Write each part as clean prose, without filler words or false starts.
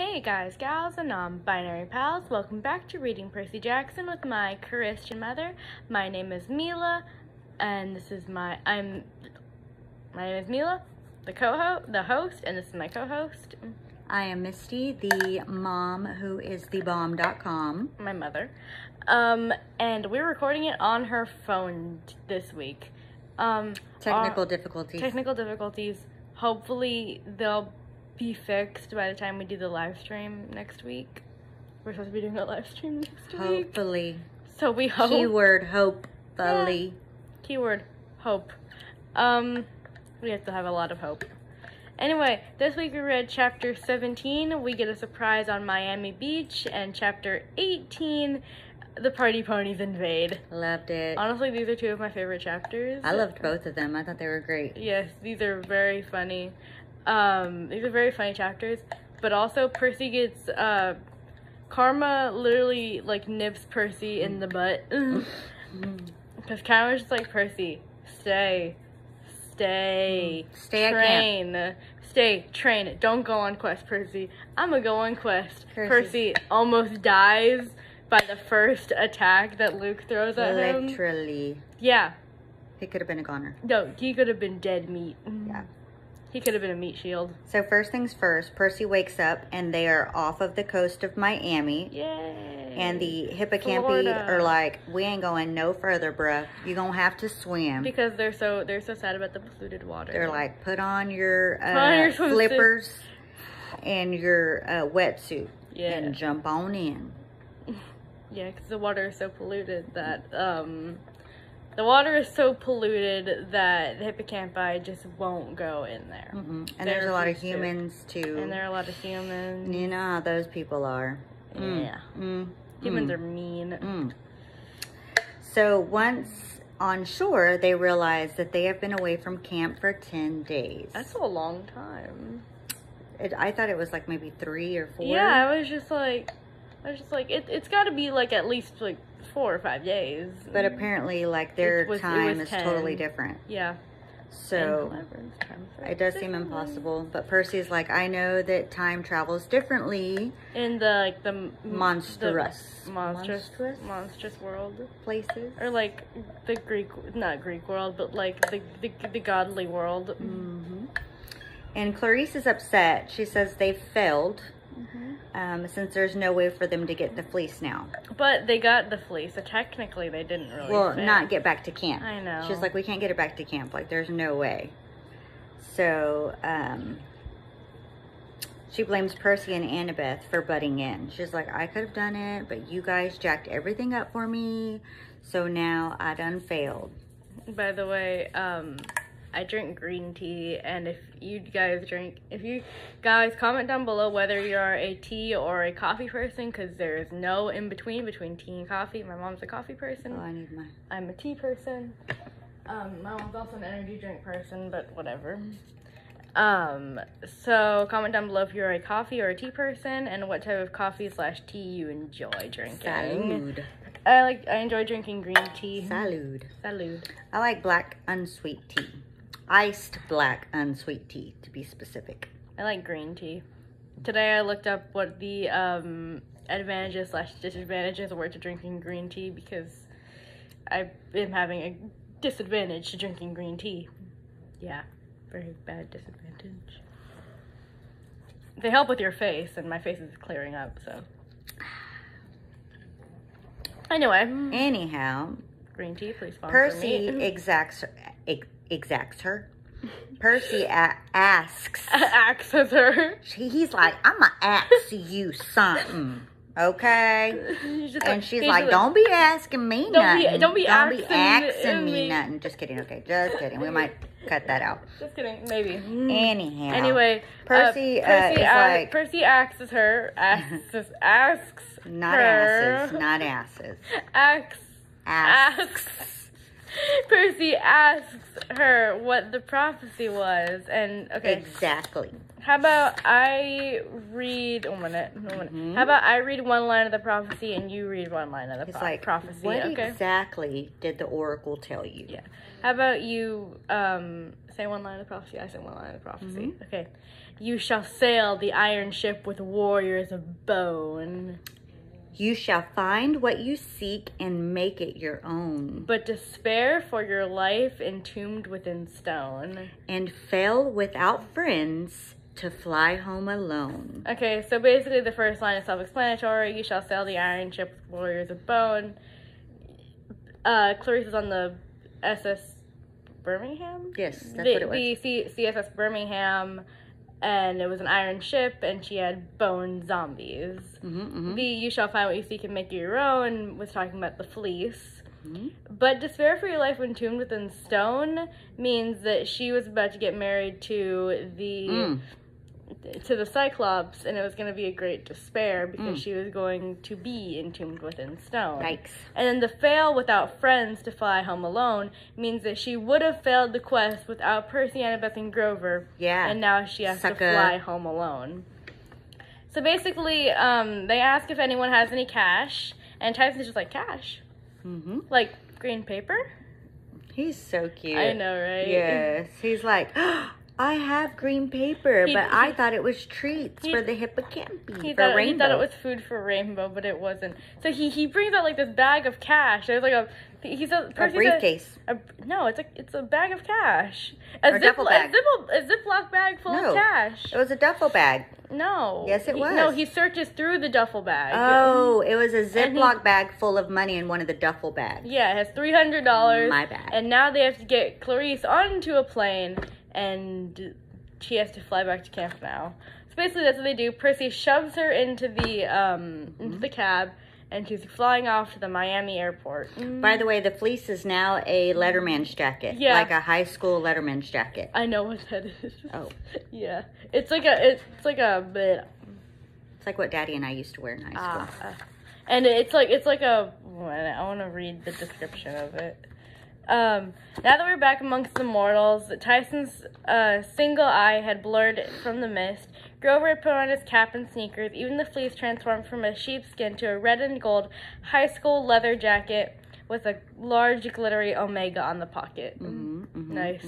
Hey guys, gals, and non-binary pals, welcome back to Reading Percy Jackson with my Christian mother. My name is Mila, and this is my name is Mila, the host, and this is my co-host. I am Misty, the mom who is thebomb.com. My mother. And we're recording it on her phone this week. Technical difficulties. Hopefully they'll be fixed by the time we do the live stream next week. We're supposed to be doing a live stream next week. Hopefully. So we hope. Keyword hopefully. Yeah. Keyword hope. We have to have a lot of hope. Anyway, this week we read chapter 17, We Get a Surprise on Miami Beach, and chapter 18, The Party Ponies Invade. Loved it. Honestly, these are two of my favorite chapters. I loved both of them. I thought they were great. Yes, these are very funny. These are very funny chapters, but also Percy gets, Karma literally, like, nips Percy in the butt. Because Karma's just like, Percy, stay, train, don't go on quest, Percy. I'm gonna go on quest. Percy almost dies by the first attack that Luke throws at him. Literally. Yeah. He could have been a goner. No, he could have been dead meat. Yeah. He could have been a meat shield. So first things first, Percy wakes up and they are off of the coast of Miami. Yay. And the hippocampi Florida. are like, we ain't going no further, bruh. You gonna have to swim. Because they're so sad about the polluted water. They're like, put on your your flippers and your wetsuit and Yeah. jump on in. Yeah, because the water is so polluted that the hippocampi just won't go in there. And there's a lot of humans too. And there are a lot of humans. You know how those people are. Yeah. Humans are mean. So once on shore, they realize that they have been away from camp for 10 days. That's a long time. I thought it was like maybe 3 or 4. Yeah, I was just like, it's got to be like at least like 4 or 5 days. But apparently, like, their time is 10. totally different. Yeah. So it does seem impossible. But Percy's like, I know that time travels differently in the monstrous world places, or like the not Greek world, but like the godly world. And Clarice is upset. She says they've failed. Since there's no way for them to get the fleece now. But they got the fleece, so technically they didn't really fail. Not get back to camp. I know. She's like, we can't get it back to camp. Like, there's no way. So, she blames Percy and Annabeth for butting in. She's like, I could have done it, but you guys jacked everything up for me, so now I done failed. By the way, I drink green tea, and if you guys comment down below whether you're a tea or a coffee person, because there is no in between tea and coffee. My mom's a coffee person. Oh, I need mine. I'm a tea person. My mom's also an energy drink person, but whatever. So comment down below if you're a coffee or a tea person, and what type of coffee/tea you enjoy drinking. Salud. I enjoy drinking green tea. Salud. Salud. I like black unsweet tea. Iced black unsweet tea, to be specific. I like green tea. Today I looked up what the advantages/disadvantages were to drinking green tea, because I am having a disadvantage to drinking green tea. Yeah, very bad disadvantage. They help with your face, and my face is clearing up, so. Anyway. Anyhow. Green tea, please sponsor Percy me. exacts her. Percy asks her. He's like, I'm gonna ask you something, okay? And she's like, don't be asking me nothing. Don't be asking me nothing. Just kidding. Okay, just kidding. We might cut that out. Just kidding. Maybe. Anyhow. Anyway, Percy is like, Percy asks her. Not asses. Not asses. Asks Percy asks her what the prophecy was, and okay. Exactly. How about I read How about I read one line of the prophecy and you read one line of the prophecy? What exactly did the oracle tell you? Yeah. How about you say one line of the prophecy? I say one line of the prophecy. Okay. You shall sail the iron ship with warriors of bone. You shall find what you seek and make it your own. But despair for your life entombed within stone. And fail without friends to fly home alone. Okay, so basically the first line is self-explanatory. You shall sail the iron ship with warriors of bone. Clarice is on the SS Birmingham? Yes, that's what it was. The CSS Birmingham. And it was an iron ship, and she had bone zombies. You shall find what you seek and make it your own was talking about the fleece. But despair for your life when entombed within stone means that she was about to get married to the Cyclops, and it was going to be a great despair because she was going to be entombed within stone. Yikes. And then the fail without friends to fly home alone means that she would have failed the quest without Percy, Annabeth, and Grover. Yeah. And now she has to fly home alone. So basically, they ask if anyone has any cash, and Tyson's just like, cash? Like green paper? He's so cute. I know, right? Yes. He's like, I have green paper, but I thought it was treats for the hippocampus. He thought it was food for Rainbow, but it wasn't. So he brings out like this bag of cash. There's like a briefcase. No, it's a bag of cash. A duffel bag. A Ziploc bag full of cash. It was a duffel bag. No. Yes, it was. No, he searches through the duffel bag. Oh, it was a Ziploc bag full of money in one of the duffel bags. Yeah, it has $300. My bad. And now they have to get Clarice onto a plane, and she has to fly back to camp now. So basically, that's what they do. Percy shoves her into the cab, and she's flying off to the Miami airport. By the way, the fleece is now a letterman's jacket. Yeah. Like a high school letterman's jacket. I know what that is. Oh. Yeah. It's like a bit. It's like what Daddy and I used to wear in high school. And it's like a. I want to read the description of it. Now that we're back amongst the mortals, Tyson's single eye had blurred from the mist. Grover had put on his cap and sneakers. Even the fleece transformed from a sheepskin to a red and gold high school leather jacket with a large glittery omega on the pocket. Nice.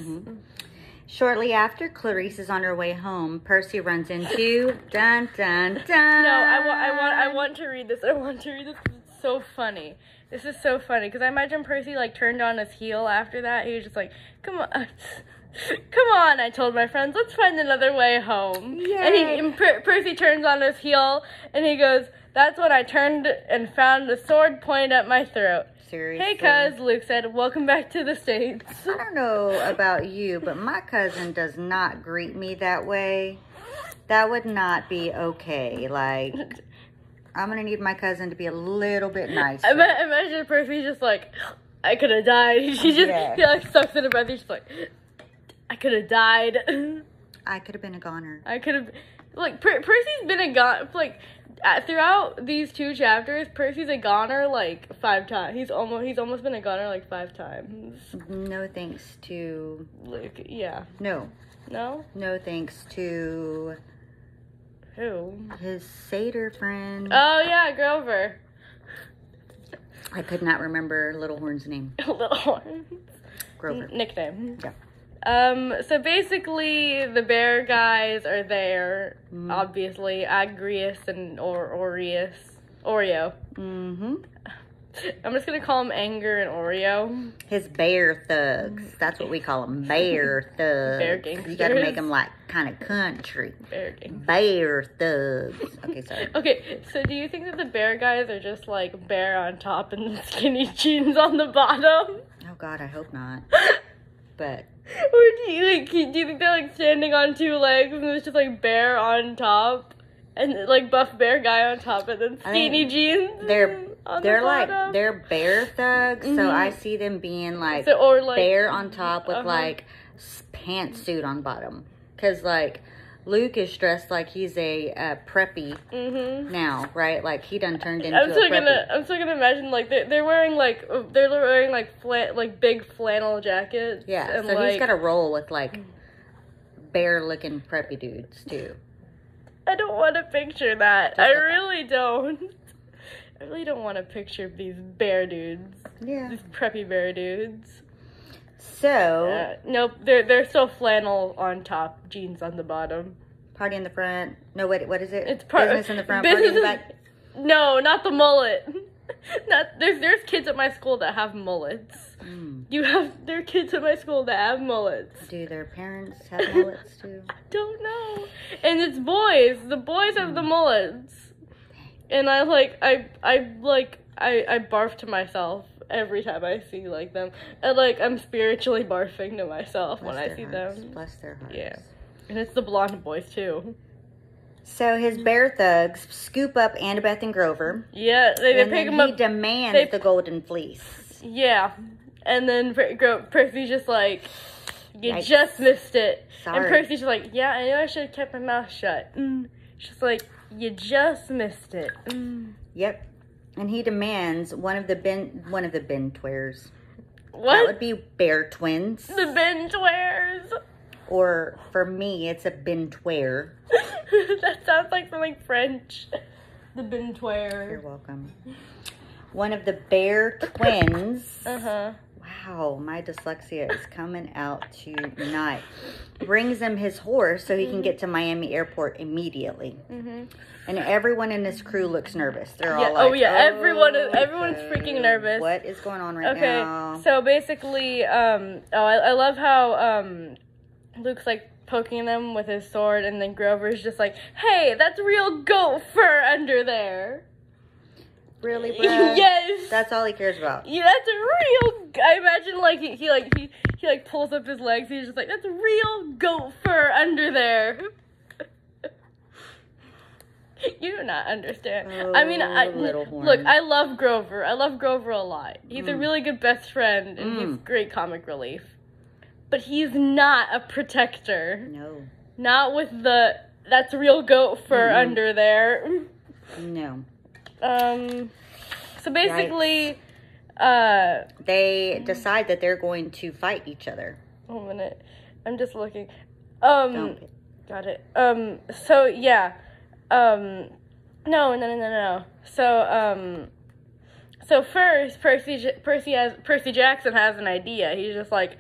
Shortly after Clarice is on her way home, Percy runs into dun dun dun. No, I want to read this. I want to read this because it's so funny. This is so funny because I imagine Percy like turned on his heel after that. He was just like, "Come on, come on!" I told my friends, "Let's find another way home." Yay. And Percy turns on his heel and he goes, "That's when I turned and found the sword pointed at my throat." Seriously? Hey, cuz, Luke said, "Welcome back to the States." I don't know about you, but my cousin does not greet me that way. That would not be okay. Like, I'm going to need my cousin to be a little bit nicer. Imagine Percy's just like, "I could have died." He like sucks in her breath. He's just like, "I could have died." I could have been a goner. I could have, like, Percy's been a goner, like, throughout these 2 chapters, Percy's a goner, like, 5 times. He's almost been a goner, like, 5 times. No thanks to... Luke, yeah. No. No? No thanks to... Who? His satyr friend. Oh, yeah, Grover. I could not remember Little Horn's name. Little Horns. Grover. Nickname. Yeah. So basically, the bear guys are there, obviously, Agrius and Oreo. I'm just gonna call him Anger and Oreo. His bear thugs. That's what we call them. Bear thugs. Bear gangsters. You gotta make them like kind of country. Bear gangsters. Bear thugs. Okay, sorry. Okay, so do you think that the bear guys are just like bear on top and skinny jeans on the bottom? Oh God, I hope not. But. Or do you think they're like standing on 2 legs and it's just like bear on top and like buff bear guy on top and then skinny jeans? They're bear thugs, so I see them being like, bear on top with like pantsuit on bottom. Cause like Luke is dressed like he's a preppy now, right? Like he done turned into I'm a still preppy. gonna imagine like they're wearing like big flannel jackets. Yeah, and, so like, he's got to roll with like bear-looking preppy dudes too. I don't want to picture that. I really don't. I really don't want to picture these bear dudes. Yeah. These preppy bear dudes. So. Nope, they're still flannel on top, jeans on the bottom. Party in the front. No, wait, what is it? It's business in the front, party in the back. No, not the mullet. There's kids at my school that have mullets. There are kids at my school that have mullets. Do their parents have mullets too? I don't know. And it's boys. The boys have the mullets. And I barf to myself every time I see like them. And I'm spiritually barfing to myself when I see them. Bless their hearts. Yeah. And it's the blonde boys too. So his bear thugs scoop up Annabeth and Grover. Yeah, they pick him up. He demands the golden fleece. Yeah. And then Percy's just like, you Yikes. just missed it. Sorry. And Percy's just like, yeah, I know I should have kept my mouth shut. She's like, you just missed it. Yep. And he demands one of the Bentwares. What? That would be bear twins. The Bentwares. Or for me, it's a Bentware. That sounds like something French. The Bentware. You're welcome. One of the bear twins. Wow, my dyslexia is coming out tonight. Brings him his horse so he can get to Miami Airport immediately. And everyone in this crew looks nervous. They're all like, everyone's freaking nervous. What is going on right now? So basically, I love how Luke's like poking them with his sword, and then Grover's just like, hey, that's real goat fur under there. Really, bro? Yes. That's all he cares about. Yeah, that's real. I imagine he pulls up his legs. He's just like, that's real goat fur under there. You do not understand. Oh, I mean, little horn. Look, I love Grover. I love Grover a lot. He's a really good best friend, and he's great comic relief. But he's not a protector. No. Not with that's real goat fur under there. No. So basically, they decide that they're going to fight each other. Oh, a minute. I'm just looking. Don't. Got it. So yeah. No. So first, Percy Jackson has an idea. He's just like,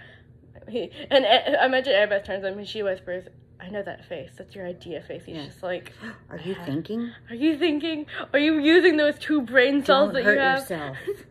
I mentioned Annabeth turns on him and she whispers, I know that face. That's your idea face. He's just like, Are you thinking? Are you thinking? Are you using those 2 brain cells that you have? Don't hurt yourself.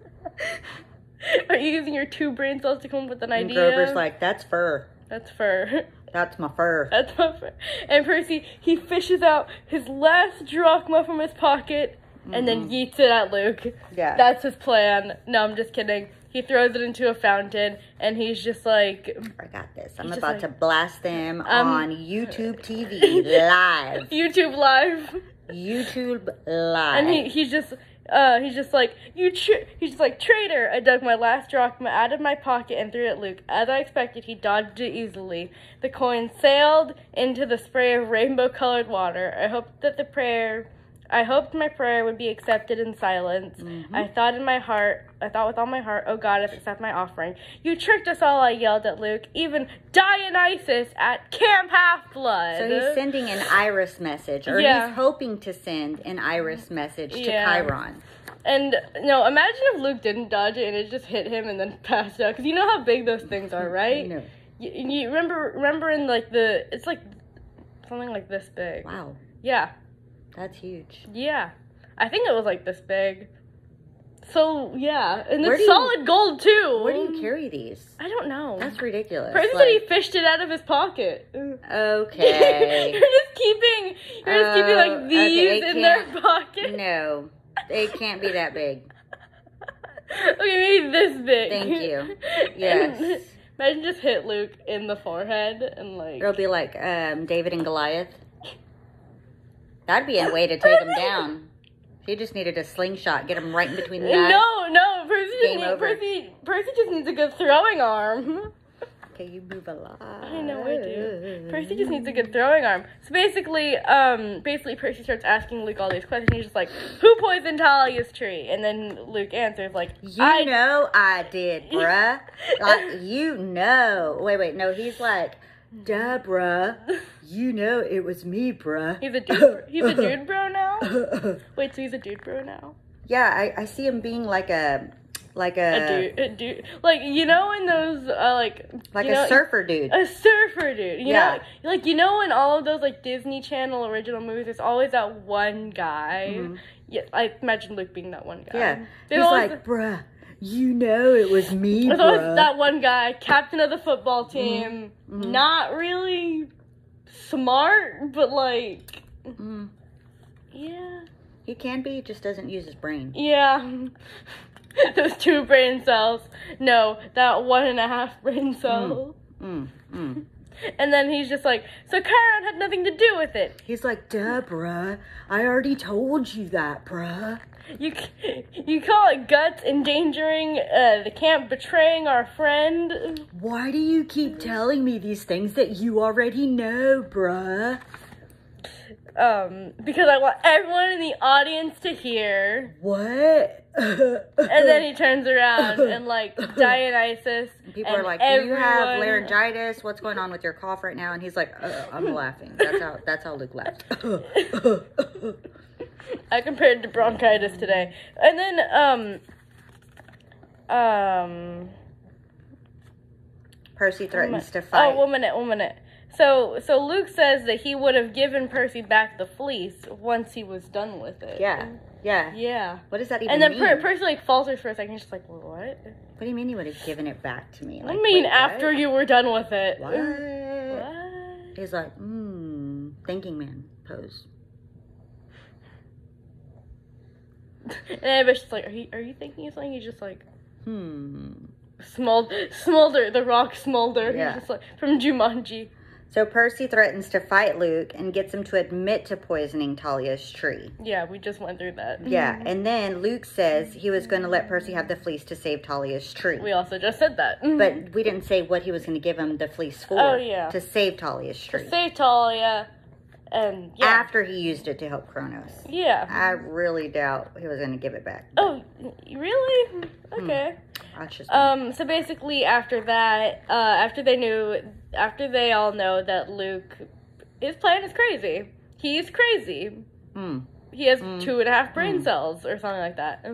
Are you using your 2 brain cells to come up with an idea? Grover's like, that's fur. That's fur. That's my fur. That's my fur. And Percy, he fishes out his last drachma from his pocket and then yeets it at Luke. Yeah. That's his plan. No, I'm just kidding. He throws it into a fountain, and he's just like... I got this. I'm about to blast them on YouTube TV live. YouTube live. YouTube live. And he's just like, he's just like, traitor! I dug my last drachma out of my pocket and threw it at Luke. As I expected, he dodged it easily. The coin sailed into the spray of rainbow-colored water. I hoped my prayer would be accepted in silence. I thought with all my heart, oh God, accept my offering. You tricked us all, I yelled at Luke. Even Dionysus at Camp Half-Blood. So he's sending an Iris message, or he's hoping to send an Iris message to Chiron. And, no, imagine if Luke didn't dodge it and it just hit him and then passed out. Because you know how big those things are, right? No. You remember in, like, it's, like, something like this big. Wow. Yeah. That's huge. Yeah. I think it was, like, this big. So, yeah. And it's solid gold, too. Where do you carry these? I don't know. That's ridiculous. Percy said he fished it out of his pocket. Okay. You're just keeping like, these in their pocket. No. It can't be that big. Okay, maybe this big. Thank you. Yes. Imagine just hit Luke in the forehead and, like... It'll be like David and Goliath. That'd be a way to take him down. He just needed a slingshot, get him right in between the eyes. No, Percy just needs a good throwing arm. Okay, you move a lot. I know I do. Percy just needs a good throwing arm. So basically Percy starts asking Luke all these questions. He's just like, who poisoned Talia's tree? And then Luke answers like, You know I did, bruh. Like, you know. Wait, no, he's like, duh, bruh. You know it was me, bruh. He's a dude bro now? Wait, so he's a dude bro now? Yeah, I see him being like a dude, like, you know, in those a surfer dude. A surfer dude. You know, like, you know, in all of those like Disney Channel original movies, there's always that one guy. Mm-hmm. Yeah, I imagine Luke being that one guy. Yeah, he's like, bruh, you know it was me, there's bruh. always that one guy, captain of the football team, not really smart, but like, yeah, he can be. He just doesn't use his brain. Yeah. Those 2 brain cells. No, that 1.5 brain cell. And then he's just like, so Chiron had nothing to do with it. He's like, duh, bruh. I already told you that, bruh. You call it guts endangering the camp, betraying our friend. Why do you keep telling me these things that you already know, bruh? Because I want everyone in the audience to hear. What? And then he turns around and like Dionysus. People are like, do you have laryngitis? What's going on with your cough right now? And he's like, I'm laughing. That's how Luke laughs. I compared it to bronchitis today. And then Percy threatens to fight. Oh, 1 minute. So Luke says that he would have given Percy back the fleece once he was done with it. Yeah. What does that even mean? mean? And then Percy like falters for a second. He's just like, what? What do you mean you would have given it back to me? Like, I mean, after you were done with it. What? He's like, thinking man pose. And everybody's just like, are you thinking of something? He's just like, Smolder, the rock Smolder. Yeah. He's just like, from Jumanji. So Percy threatens to fight Luke and gets him to admit to poisoning Talia's tree. Yeah, we just went through that. Yeah, and then Luke says he was going to let Percy have the fleece to save Talia's tree. We also just said that. But we didn't say what he was going to give him the fleece for. Oh, yeah. To save Talia's tree. To save Talia, and yeah. After he used it to help Kronos. Yeah. I really doubt he was going to give it back. Oh, really? Okay. So basically after that, after they all know that Luke, his plan is crazy. He's crazy. He has 2.5 brain cells or something like that.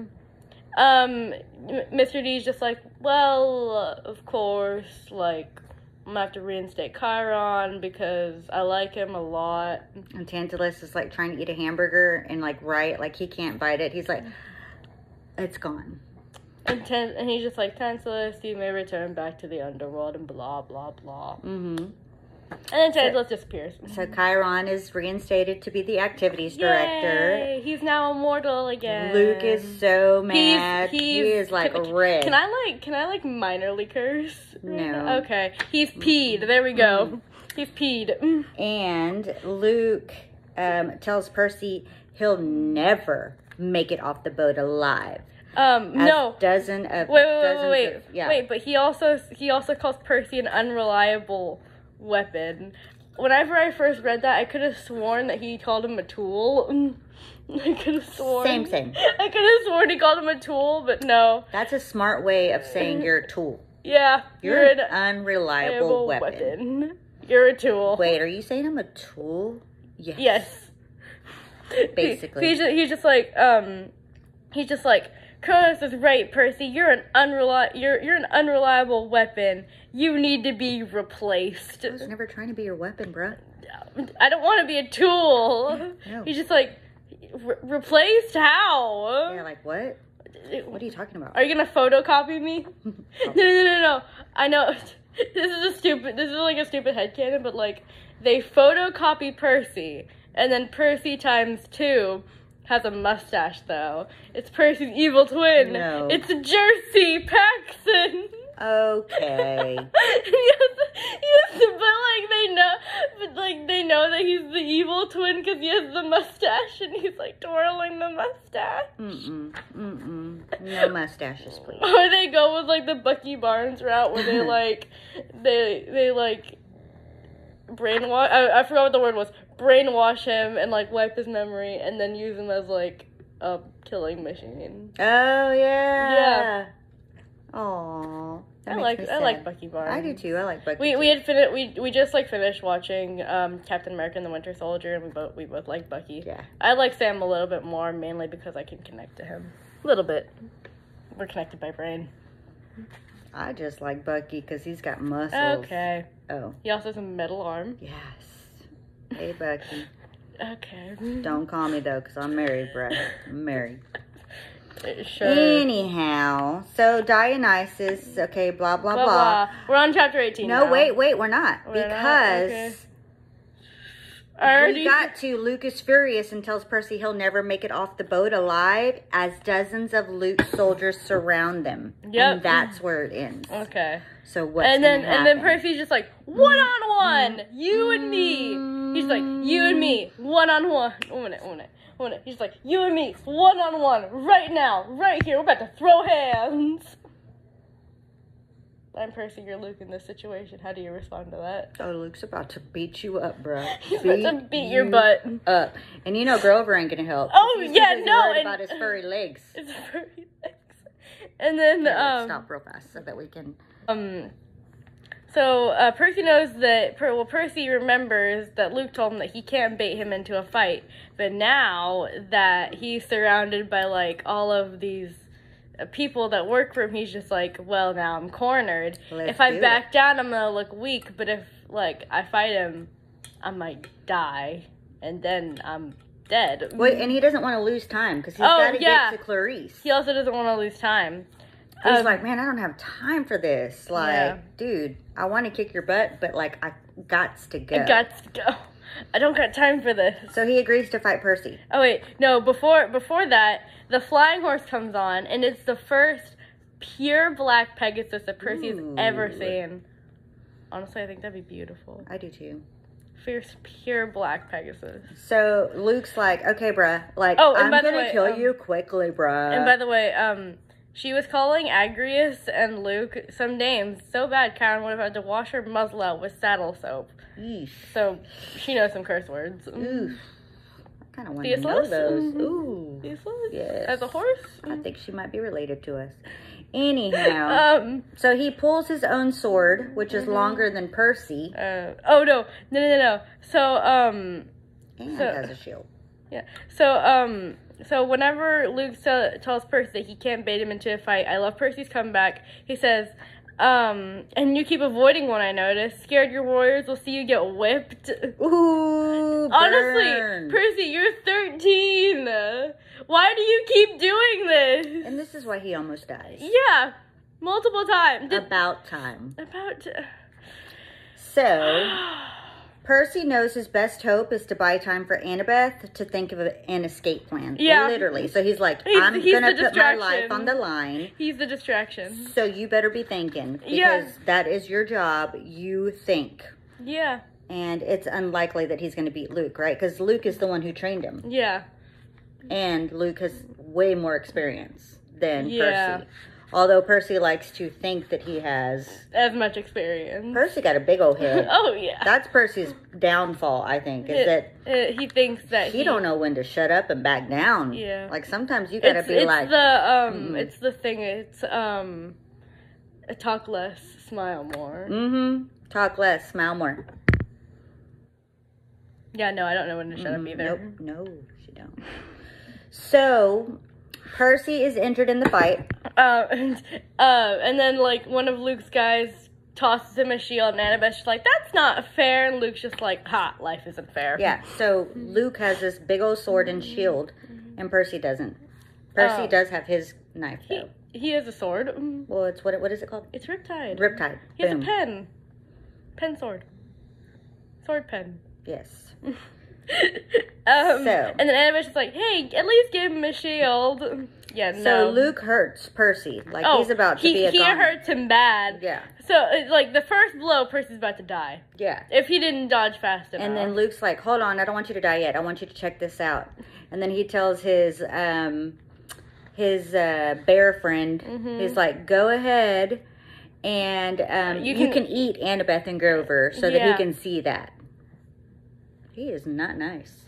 Mr. D's just like, well, of course, like, I'm gonna have to reinstate Chiron because I like him a lot. And Tantalus is like trying to eat a hamburger and like he can't bite it. He's like, it's gone. And he's just like, Tantalus, you may return back to the underworld and blah, blah, blah. And then Tantalus disappears. So Chiron is reinstated to be the activities director. He's now immortal again. Luke is so mad. He is like red. Can I minorly curse? No. Okay. He's peed. There we go. He's peed. And Luke tells Percy he'll never make it off the boat alive. No. Wait. But he also calls Percy an unreliable weapon. Whenever I first read that, I could have sworn that he called him a tool. I could have sworn. Same. I could have sworn he called him a tool, but no. That's a smart way of saying you're a tool. Yeah. You're an unreliable weapon. You're a tool. Wait, are you saying I'm a tool? Yes. Basically. He's just like, Kronos is right, Percy. You're an unreliable weapon. You need to be replaced. I was never trying to be your weapon, bruh. I don't want to be a tool. No. He's just like, replaced? How? Yeah, like what? What are you talking about? Are you gonna photocopy me? No. I know this is like a stupid headcanon, but like they photocopy Percy, and then Percy times 2 has a mustache though. It's Percy's evil twin. No. It's Jersey Paxson. Okay. yes, but they know that he's the evil twin because he has the mustache and he's like twirling the mustache. No mustaches, please. Or they go with, like, the Bucky Barnes route where they, like, they like, brainwash, I forgot what the word was, brainwash him and, like, wipe his memory and then use him as, like, a killing machine. Oh, yeah. Yeah. Aww. I like Bucky Barnes. I do too. I like Bucky. We just like finished watching Captain America and the Winter Soldier, and we both like Bucky. Yeah. I like Sam a little bit more, mainly because I can connect to him a little bit. We're connected by brain. I just like Bucky because he's got muscles. Okay. Oh. He also has a metal arm. Yes. Hey, Bucky. Okay. Don't call me though, because I'm married, bro. I'm married. Sure. Anyhow, so Dionysus, okay, blah, blah, blah. We're on chapter 18 No, now. wait, we're not. We're because not? Okay. we got to Luke is furious and tells Percy he'll never make it off the boat alive as dozens of Luke's soldiers surround them. Yep. And that's where it ends. Okay. So what's and then happen? Percy's just like, one-on-one, you and me. He's like, you and me, one-on-one. One minute. He's like, you and me, one-on-one, right now, right here. We're about to throw hands. I'm Percy, you're Luke in this situation. How do you respond to that? Oh, Luke's about to beat you up, bro. He's about to beat your butt up. And you know Grover ain't gonna help. Oh, yeah, no. And about his furry legs. His furry legs. And then, stop real fast so that we can... So, Percy knows that, Percy remembers that Luke told him that he can't bait him into a fight. But now that he's surrounded by, like, all of these people that work for him, he's just like, well, now I'm cornered. If I back down, I'm gonna look weak. But if, like, I fight him, I might die. And then I'm dead. Wait, and he doesn't want to lose time because he's got to get to Clarice. He also doesn't want to lose time. He's like, man, I don't have time for this. Like, dude, I want to kick your butt, but, like, I gots to go. I don't got time for this. So he agrees to fight Percy. Oh, wait. No, before that, the flying horse comes on, and it's the first pure black Pegasus that Percy's ever seen. Honestly, I think that'd be beautiful. I do, too. Fierce, pure black Pegasus. So Luke's like, okay, bruh. Like, I'm going to kill you quickly, bruh. And by the way, she was calling Agrius and Luke some names so bad Karen would have had to wash her muzzle out with saddle soap. Eesh. So she knows some curse words. Oof. I kind of want to know those. Ooh. Theseus? Yes. As a horse? I think she might be related to us. Anyhow. So he pulls his own sword, which is longer than Percy. Oh, no. No. So, and has a shield. Yeah. So whenever Luke tells Percy that he can't bait him into a fight, I love Percy's comeback. He says, and you keep avoiding one, I noticed. Scared your warriors will see you get whipped. Ooh, burn. Honestly, Percy, you're 13. Why do you keep doing this? And this is why he almost dies. Yeah, multiple times. About time. So... Percy knows his best hope is to buy time for Annabeth to think of an escape plan. Yeah. Literally. So he's like, I'm going to put my life on the line. He's the distraction. So you better be thinking. Because that is your job. You think. Yeah. And it's unlikely that he's going to beat Luke, right? Because Luke is the one who trained him. Yeah. And Luke has way more experience than Percy. Although Percy likes to think that he has... as much experience. Percy got a big old head. Oh, yeah. That's Percy's downfall, I think, is that... he thinks that he don't know when to shut up and back down. Yeah. Like, sometimes you gotta be it's like... It's the thing, it's, talk less, smile more. Talk less, smile more. Yeah, no, I don't know when to shut up either. Nope, no, she don't. So... Percy is entered in the fight. And then, like, one of Luke's guys tosses him a shield, and Annabeth's like, that's not fair, and Luke's just like, ha, life isn't fair. Yeah, so Luke has this big old sword and shield, and Percy doesn't. Percy does have his knife, though. He has a sword. Well, it's, what is it called? It's Riptide. Riptide. He has a pen. Pen sword. Sword pen. Yes. And then Annabeth's just like, hey, at least give him a shield. Yeah, no. So Luke hurts Percy. Like, he's about to be a goner. He hurts him bad. Yeah. So, like, the first blow, Percy's about to die. Yeah. If he didn't dodge fast enough. And then Luke's like, hold on, I don't want you to die yet. I want you to check this out. And then he tells his his bear friend is like, go ahead and you can eat Annabeth and Grover so that he can see that. He is not nice.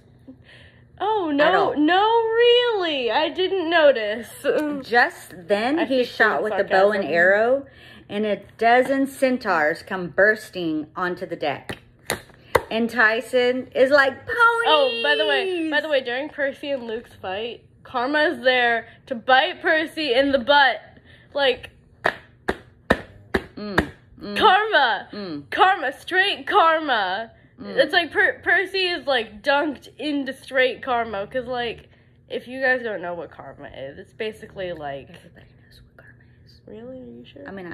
Oh, no, really? I didn't notice. Just then, he's shot with a bow and arrow, and a dozen centaurs come bursting onto the deck. And Tyson is like, ponies! Oh, by the way, during Percy and Luke's fight, Karma's there to bite Percy in the butt. Like, Karma, straight Karma. It's like Percy is like dunked into straight karma, because like, if you guys don't know what karma is, it's basically like, everybody knows what karma is. Really? Are you sure? I mean,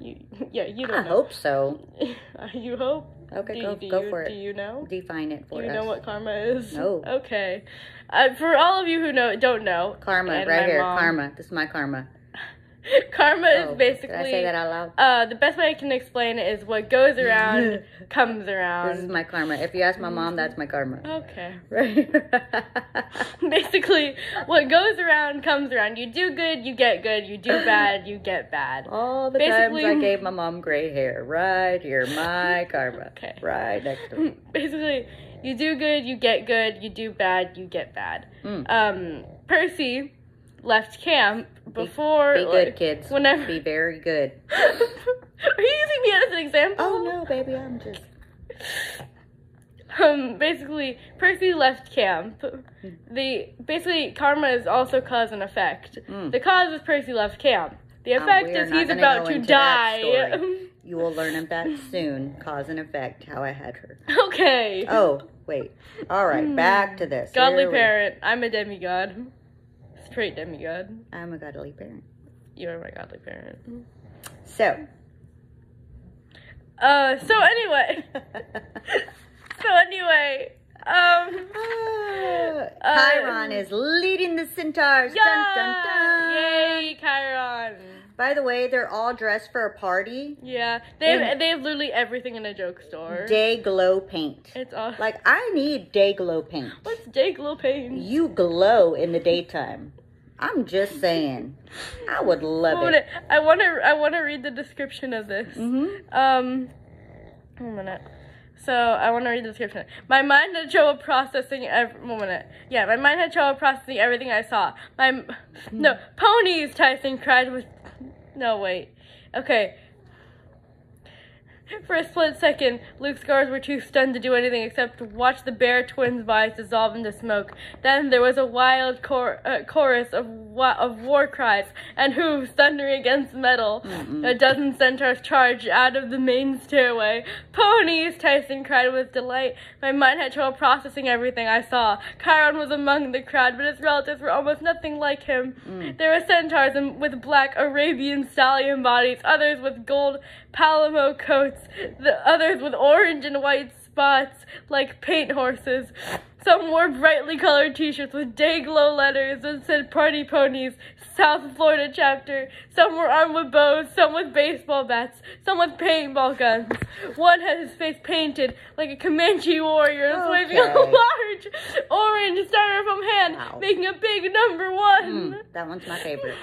you don't know. I hope so. You hope? Okay, go for it. Do you know? Define it for us. Do you know what karma is? No. Okay. For all of you who don't know. Karma, right here. Karma. This is my karma. Karma is basically... Did I say that out loud? The best way I can explain it is what goes around comes around. This is my karma. If you ask my mom, that's my karma. Okay. Right? Basically, what goes around comes around. You do good, you get good. You do bad, you get bad. All the times I gave my mom gray hair. Right here. My karma. Okay. Right next to me. Basically, you do good, you get good. You do bad, you get bad. Percy left camp before... Be good, kids. Whenever. Be very good. Are you using me as an example? Oh, no, baby, I'm just... Basically, Percy left camp. Basically, karma is also cause and effect. The cause is Percy left camp. The effect is he's about to die. You will learn that soon. Cause and effect, how I had her. Okay. Oh, wait. All right, back to this. Godly parent. I'm a demigod. Straight demigod. I'm a godly parent. You are my godly parent. So anyway. Chiron is leading the centaurs. Yeah! Dun, dun, dun. Yay, Chiron. By the way, they're all dressed for a party. Yeah, they have literally everything in a joke store. Day glow paint. It's awesome. Like, I need day glow paint. What's day glow paint? You glow in the daytime. I'm just saying. I would love it. I want to read the description of this. One minute. So I want to read the description. My mind had trouble processing my mind had trouble processing everything I saw. Ponies, Tyson cried with... No, wait. Okay. For a split second, Luke's guards were too stunned to do anything except watch the bear twins' bodies dissolve into smoke. Then there was a wild chorus of war cries and hooves thundering against metal. A dozen centaurs charged out of the main stairway. Ponies, Tyson cried with delight. My mind had trouble processing everything I saw. Chiron was among the crowd, but his relatives were almost nothing like him. There were centaurs with black Arabian stallion bodies, others with gold Palamo coats, the others with orange and white spots like paint horses. Some wore brightly colored t-shirts with day-glow letters that said Party Ponies, South Florida chapter. Some were armed with bows, some with baseball bats, some with paintball guns. One had his face painted like a Comanche warrior and was waving a large orange styrofoam hand, making a big number 1. That one's my favorite.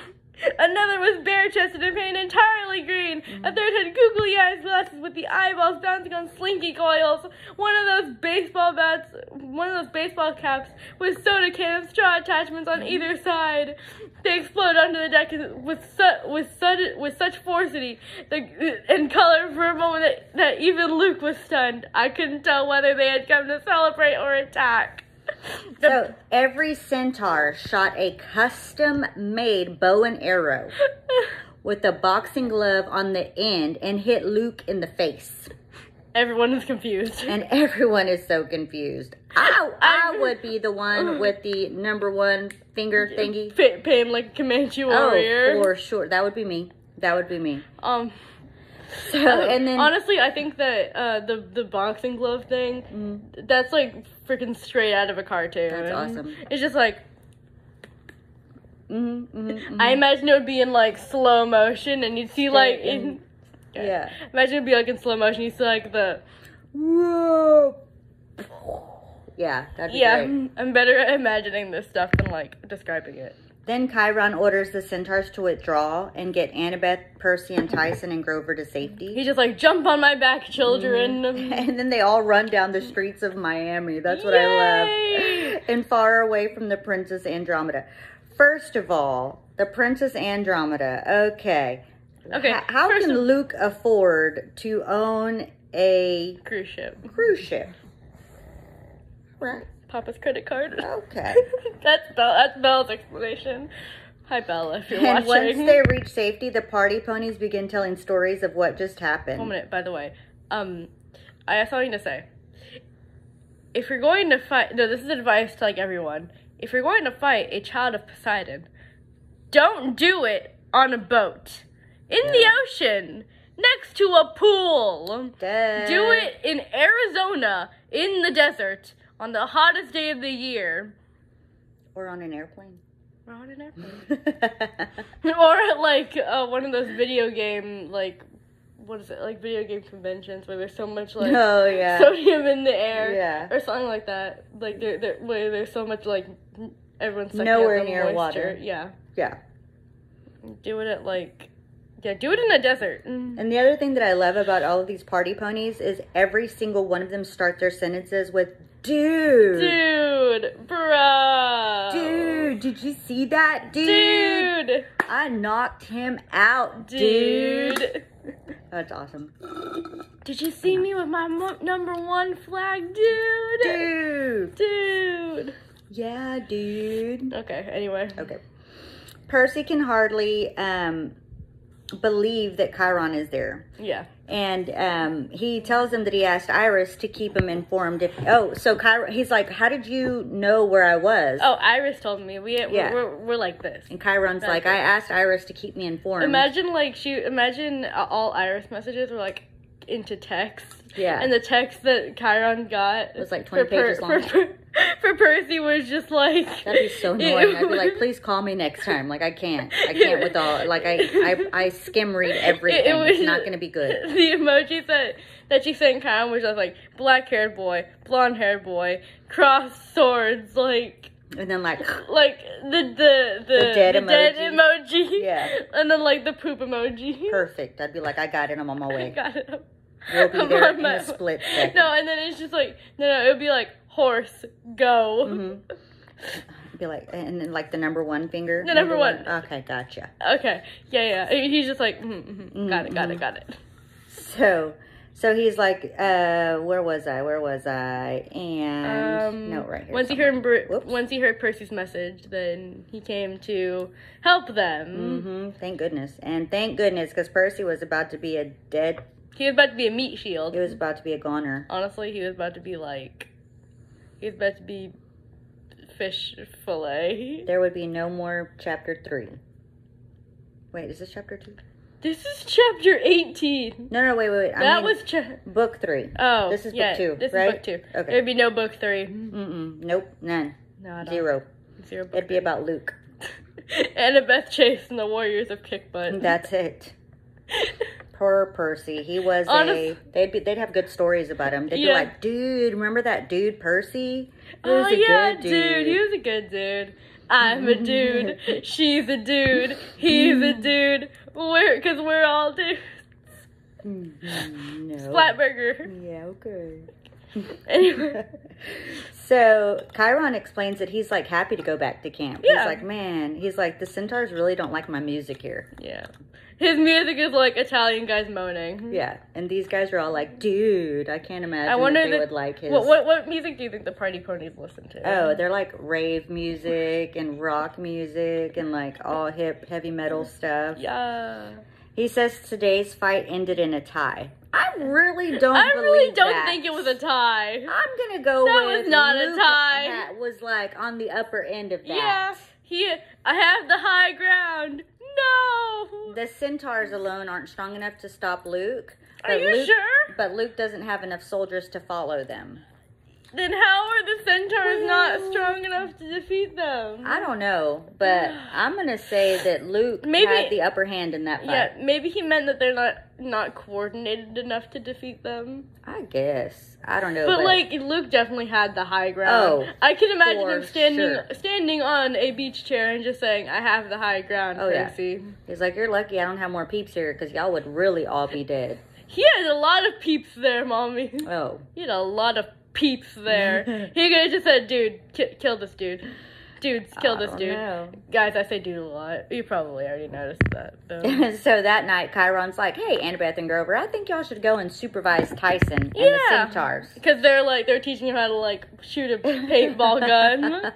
Another was bare-chested and painted entirely green. A third had googly eyes glasses with the eyeballs bouncing on slinky coils. One of those baseball caps with soda can and straw attachments on either side. They exploded onto the deck with such forcefully and color for a moment that even Luke was stunned. I couldn't tell whether they had come to celebrate or attack. So every centaur shot a custom-made bow and arrow with a boxing glove on the end and hit Luke in the face. Everyone is confused. And everyone is so confused. I would be the one with the number 1 finger thingy. Painted like a Comanche warrior. Oh, for sure. That would be me. So, and then honestly, I think that the boxing glove thing, that's like freaking straight out of a cartoon. That's awesome. It's just like, I imagine it would be in like slow motion, and you'd see imagine it'd be like in slow motion. You see like the yeah, that'd be great. I'm better at imagining this stuff than like describing it. Then Chiron orders the centaurs to withdraw and get Annabeth, Percy, and Tyson and Grover to safety. He's just like, jump on my back, children. And then they all run down the streets of Miami. That's what I love. And far away from the Princess Andromeda. First of all, the Princess Andromeda. Okay. How can Luke afford to own a cruise ship? Right. Papa's credit card. Okay. That's Belle's explanation. Hi, Bella, if you're watching. And once they reach safety, the party ponies begin telling stories of what just happened. 1 minute, by the way. I have something to say. If you're going to fight... No, this is advice to, like, everyone. If you're going to fight a child of Poseidon, don't do it on a boat. In the ocean. Next to a pool. Do it in Arizona, in the desert, on the hottest day of the year. Or on an airplane. Or on an airplane. Or at, like, one of those video game, like, what is it? Like, video game conventions where there's so much, like, sodium in the air. Yeah. Or something like that. Like, where there's so much, like, everyone's sucking nowhere up the near moisture. Water. Yeah. Yeah. Do it at, like... Yeah, do it in the desert. And the other thing that I love about all of these party ponies is every single one of them start their sentences with, dude. Dude. Bruh. Dude, did you see that? Dude. I knocked him out, dude. That's awesome. Did you see me with my #1 flag, dude? Dude. Yeah, dude. Okay, anyway. Okay. Percy can hardly believe that Chiron is there. Yeah. And he tells him that he asked Iris to keep him informed. So Chiron, he's like, how did you know where I was? Oh, Iris told me. We're like this. And Chiron's like, I asked Iris to keep me informed. Imagine all Iris messages were like into text. Yeah. And the text that Chiron got was like 20 pages long. For Percy was just like... That'd be so annoying. I'd be like, please call me next time. Like, I can't with all... Like, I skim read everything. It's not going to be good. The emojis that she sent Chiron was just like, black-haired boy, blonde-haired boy, crossed swords, like... And then like the dead emoji. Yeah. And then like the poop emoji. Perfect. I'd be like, I got it. I'm on my way. I got it. We'll be there in a split second. No, and then it's just like, no, it would be like, horse, go. Mm-hmm. Be like, and then like the #1 finger. The number one. Okay, gotcha. Okay, yeah. He's just like, got it. So he's like, where was I? And no, right here. Once he heard Percy's message, then he came to help them. Thank goodness, because Percy was about to be He was about to be a meat shield. He was about to be a goner. Honestly, he was about to be fish fillet. There would be no more chapter 3. Wait, is this chapter 2? This is chapter 18. No, wait. That was book 3. Oh, this is book 2. This right? is book 2. Okay. There'd be no book 3. Nope, none. No, Zero. It'd be about Luke. Annabeth Chase and the Warriors of Kick Butt. That's it. Poor Percy. He was they'd have good stories about him. They'd be like, dude, remember that dude Percy? He was a good dude. He was a good dude. I'm a dude. She's a dude. He's a dude. Because we're all dudes. No. Splatburger. Yeah, okay. Anyway. So Chiron explains that he's like happy to go back to camp. Yeah. He's like, the centaurs really don't like my music here. Yeah. His music is like Italian guys moaning. Yeah. And these guys are all like, dude, I can't imagine that they would like his... What music do you think the party ponies listen to? Oh, they're like rave music and rock music and like all hip, heavy metal stuff. Yeah. He says today's fight ended in a tie. I really don't think it was a tie. I'm going to go with... That was not Luke a tie. That was like on the upper end of that. Yeah. I have the high ground. No. The centaurs alone aren't strong enough to stop Luke. Are you sure? But Luke doesn't have enough soldiers to follow them. Then how are the centaurs not strong enough to defeat them? I don't know, but I'm going to say that Luke had the upper hand in that fight. Yeah, maybe he meant that they're not coordinated enough to defeat them. I guess. I don't know. But like, Luke definitely had the high ground. Oh, I can imagine him standing on a beach chair and just saying, I have the high ground, Percy. Yeah. He's like, you're lucky I don't have more peeps here, because y'all would really all be dead. He had a lot of peeps there, Mommy. Oh. He had a lot of peeps there. He could have just said, dude, kill this dude. Dudes, kill this dude. Know. Guys, I say dude a lot. You probably already noticed that, though. So that night, Chiron's like, hey, Annabeth and Grover, I think y'all should go and supervise Tyson and the centaurs. Because they're teaching him how to, shoot a paintball gun.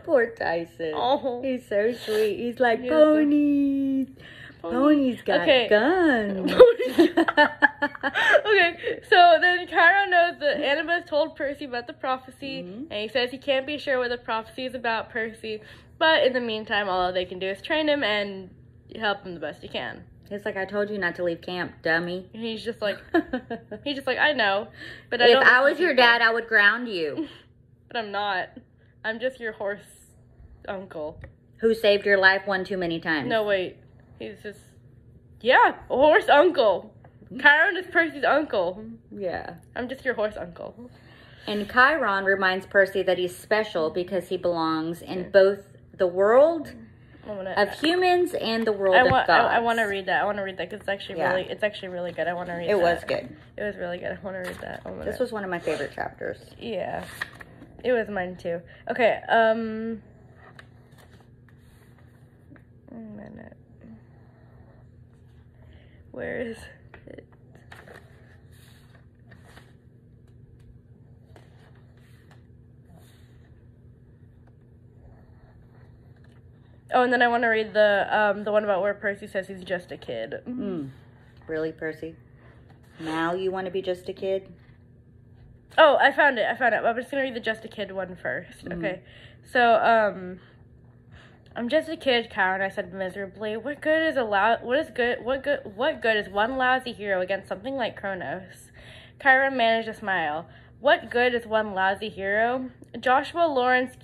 Poor Tyson. Oh. He's so sweet. He's like, ponies. Ponies got guns. Okay, so then Chiron knows that Annabeth told Percy about the prophecy, and he says he can't be sure what the prophecy is about Percy, but in the meantime, all they can do is train him and help him the best he can. It's like, I told you not to leave camp, dummy. And he's just like, I know, but if I was your dad, I would ground you. But I'm not. I'm just your horse uncle. Who saved your life one too many times. No, wait. He's just, a horse uncle. Chiron is Percy's uncle. Yeah. I'm just your horse uncle. And Chiron reminds Percy that he's special because he belongs in both the world of humans and the world of gods. I want to read that. I want to read that because it's actually really good. I want to read that. It was good. It was really good. I want to read that. This was one of my favorite chapters. Yeah. It was mine too. Okay, a minute. Where is it? Oh, and then I want to read the one about where Percy says he's just a kid. Really, Percy? Now you want to be just a kid? Oh, I found it. I'm just gonna read the just a kid one first. Okay, so I'm just a kid, Chiron, I said miserably. What good is one lousy hero against something like Kronos? Chiron managed to smile. What good is one lousy hero? Joshua Lawrence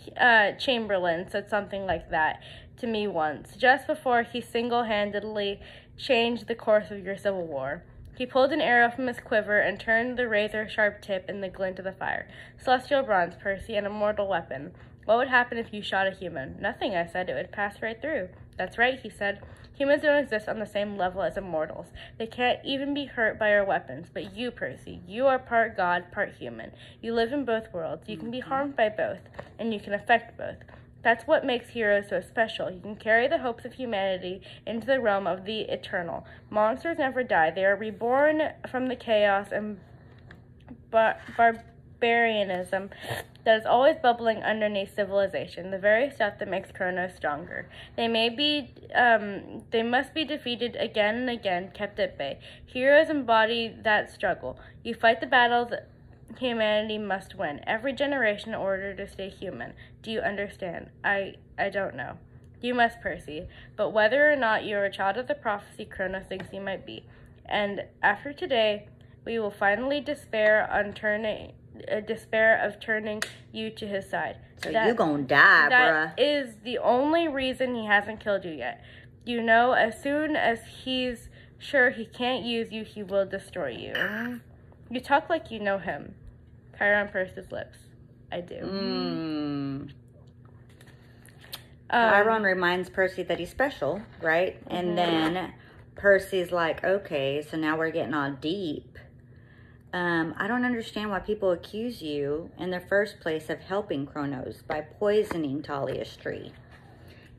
Chamberlain said something like that to me once, just before he single-handedly changed the course of your civil war. He pulled an arrow from his quiver and turned the razor-sharp tip in the glint of the fire. Celestial bronze, Percy, an immortal weapon. What would happen if you shot a human? Nothing, I said. It would pass right through. That's right, he said. Humans don't exist on the same level as immortals. They can't even be hurt by our weapons. But you, Percy, you are part god, part human. You live in both worlds. You can be harmed by both, and you can affect both. That's what makes heroes so special. You can carry the hopes of humanity into the realm of the eternal. Monsters never die. They are reborn from the chaos and barbarianism that is always bubbling underneath civilization, the very stuff that makes Kronos stronger. They must be defeated again and again, kept at bay. Heroes embody that struggle. You fight the battles humanity must win, every generation in order to stay human. Do you understand? I don't know. You must, Percy. But whether or not you are a child of the prophecy Kronos thinks you might be. And after today, we will finally despair of turning you to his side. So you gonna die, bruh. That is the only reason he hasn't killed you yet. You know, as soon as he's sure he can't use you, he will destroy you. You talk like you know him. Chiron pursed his lips. I do. Chiron reminds Percy that he's special, right? And then Percy's like, okay, so now we're getting all deep. I don't understand why people accuse you in the first place of helping Kronos by poisoning Talia's tree.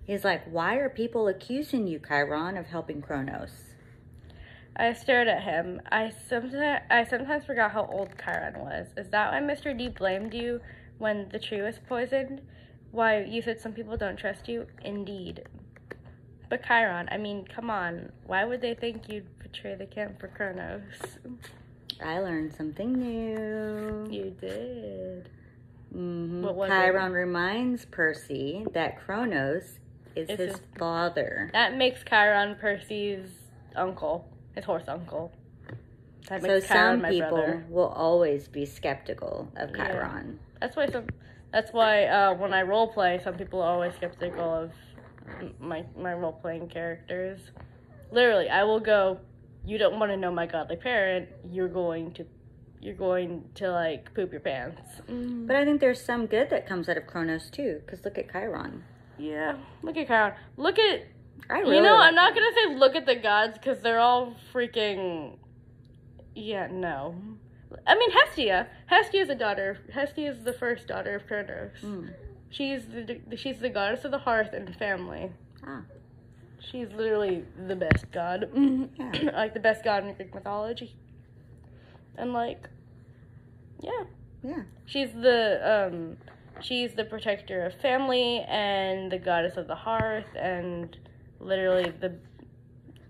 He's like, why are people accusing you, Chiron, of helping Kronos? I stared at him. I sometimes forgot how old Chiron was. Is that why Mr. D blamed you when the tree was poisoned? Why, you said some people don't trust you? Indeed. But Chiron, I mean, come on. Why would they think you'd betray the camp for Kronos? I learned something new. You did. Chiron reminds Percy that Kronos is his father. That makes Chiron Percy's uncle. His horse uncle. That So makes some Chiron my people brother. will always be skeptical of Yeah. Chiron. That's why when I role play, some people are always skeptical of my role playing characters. Literally, I will go, you don't want to know my godly parent, you're going to like poop your pants. But I think there's some good that comes out of Kronos too, because look at Chiron. Yeah, look at Chiron. Look at, I'm not going to say look at the gods, because they're all freaking, yeah, no. I mean, Hestia. Hestia is the first daughter of Kronos. She's the goddess of the hearth and family. Ah. She's literally the best god. Yeah. Like, the best god in Greek mythology. And, like, yeah. Yeah. She's the protector of family and the goddess of the hearth and literally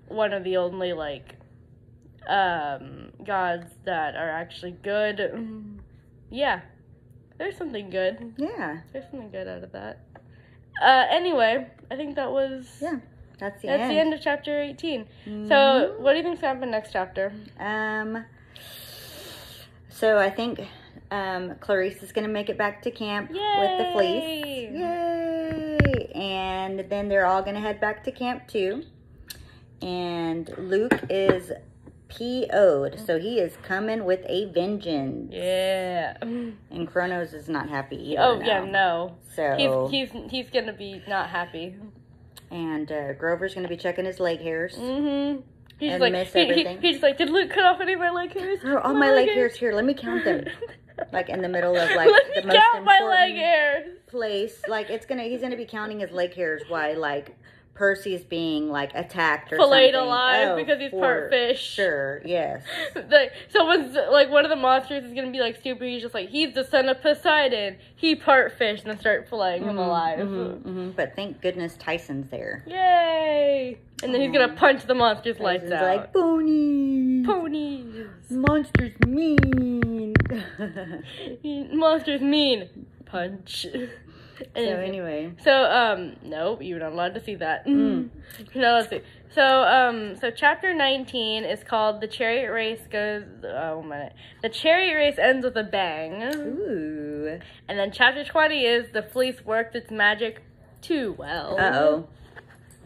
one of the only, like, gods that are actually good. Yeah. There's something good. Yeah. There's something good out of that. Anyway, I think that was... Yeah. That's the That's end. the end of chapter 18. So, what do you think's going to happen next chapter? So I think Clarice is going to make it back to camp with the fleece. Yay! And then they're all going to head back to camp too. And Luke is PO'd, so he is coming with a vengeance. Yeah. And Kronos is not happy either. Oh, now. yeah, no. So He's going to be not happy. And Grover's going to be checking his leg hairs. Mm-hmm. He's And like, miss everything. He's like, did Luke cut off any of my leg hairs? All my leg hairs here. Let me count them. Like in the middle of like Let the me most count my leg important hairs. place. Like he's gonna be counting his leg hairs while like Percy's being like attacked or Filleted something. alive because he's part fish. Sure, yes. Someone's like, one of the monsters is gonna be like stupid. He's just like, he's the son of Poseidon. He part fish, and then start filleting him alive. But thank goodness Tyson's there. Yay! And then he's gonna punch the monster's lights Tyson's out. like ponies. Monsters mean. Monsters mean punch. Anyway. No, you're not allowed to see that. You're not allowed to see. So chapter 19 is called The Chariot Race Goes... Oh, a minute. The Chariot Race Ends with a Bang. Ooh. And then chapter 20 is The Fleece Worked Its Magic Too Well. Uh-oh.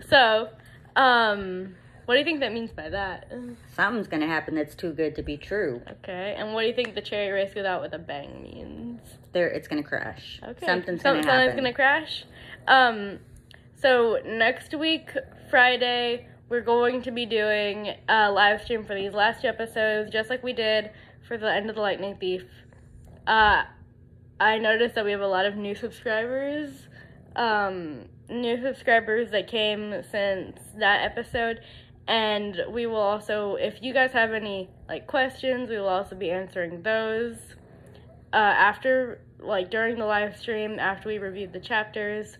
So, what do you think that means by that? Something's gonna happen that's too good to be true. Okay, and what do you think The Chariot Race Goes Out with a Bang means? It's gonna crash. Okay. Something's gonna happen. Something's gonna crash. So next week, Friday, we're going to be doing a live stream for these last 2 episodes, just like we did for the End of the Lightning Thief. I noticed that we have a lot of new subscribers. New subscribers that came since that episode. And we will also, if you guys have any like questions, we will also be answering those after, like, during the live stream, after we reviewed the chapters.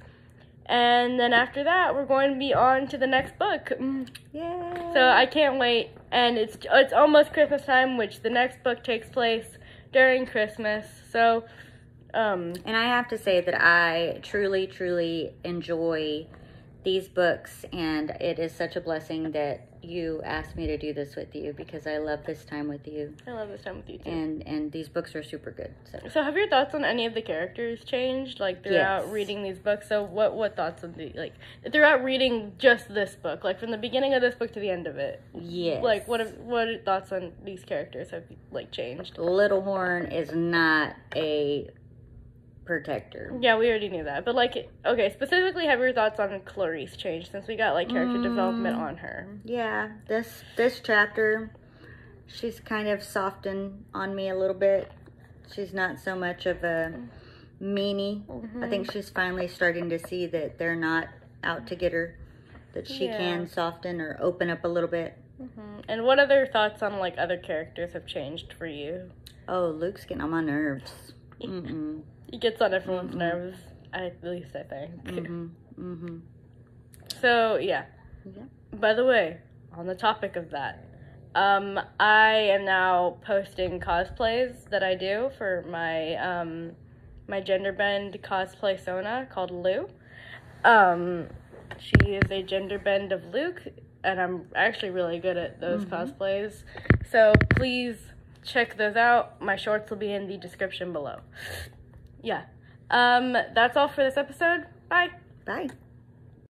And then after that, we're going to be on to the next book. Yay! So I can't wait. And it's almost Christmas time, which the next book takes place during Christmas. So, and I have to say that I truly, truly enjoy these books, and it is such a blessing that you asked me to do this with you, because I love this time with you. I love this time with you too. And these books are super good. So have your thoughts on any of the characters changed, like, throughout Yes. reading these books? So what thoughts on throughout reading just this book, like from the beginning of this book to the end of it? Yes. Like, what thoughts on these characters have, like, changed? Little Horn is not a protector. Yeah, we already knew that. But, like, okay, specifically, have your thoughts on Clarice changed, since we got, like, character development on her? Yeah, this chapter, she's kind of softened on me a little bit. She's not so much of a meanie. I think she's finally starting to see that they're not out to get her, that she can soften or open up a little bit. And what other thoughts on, like, other characters have changed for you? Oh, Luke's getting on my nerves. He gets on everyone's nerves, at least I think. So, yeah. By the way, on the topic of that, I am now posting cosplays that I do for my my gender bend cosplay Sona called Lou. She is a gender bend of Luke, and I'm actually really good at those cosplays. So please check those out. My shorts will be in the description below. Yeah. That's all for this episode. Bye. Bye.